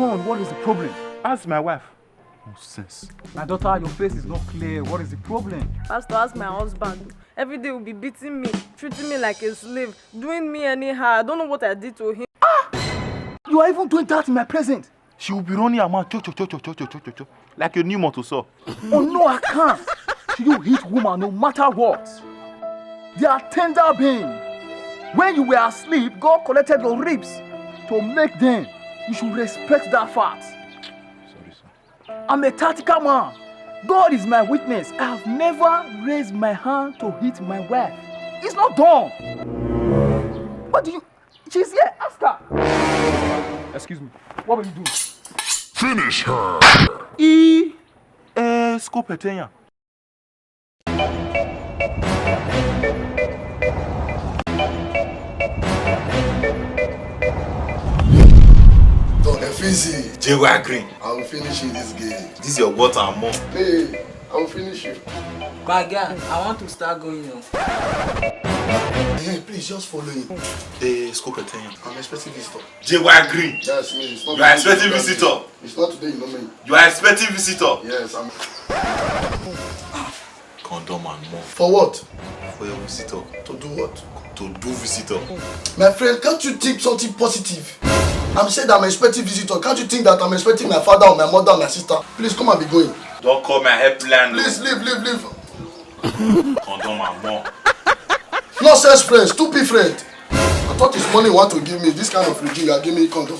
on? What is the problem? Ask my wife. Nonsense. My daughter, your face is not clear. What is the problem? Pastor, ask my husband. Every day will be beating me, treating me like a slave, doing me anyhow. I don't know what I did to him. You are even doing that in my presence. She will be running her mouth like a new motor saw. Oh no, I can't. You hit woman no matter what. They are tender beings. When you were asleep, God collected your ribs to make them. You should respect that fact. Sorry, sir. I'm a tactical man. God is my witness. I have never raised my hand to hit my wife. It's not done. What do you... She's here. Ask her. Excuse me. What will you do? Finish her. Scopetenya. Don't easy. J.Y. Green. I will finish you this game. This is your water and more. Hey, I will finish you. But again, I want to start going now. Hey, please just follow him. Scopetenya. I'm expecting visitor. J.Y. Green. Yes, me. It's not. You are expecting visitor. It's not today, you know me. You are expecting visitor. Yes, I'm. Condom and more. For what? For your visitor. To do what? To do visitor. My friend, can't you think something positive? I'm saying that I'm expecting visitor. Can't you think that I'm expecting my father or my mother or my sister? Please come and be going. Don't call my helpline. Please leave. Condom and more. Nonsense friend, stupid friend. I thought it's money you want to give me. This kind of regime you are giving me condom.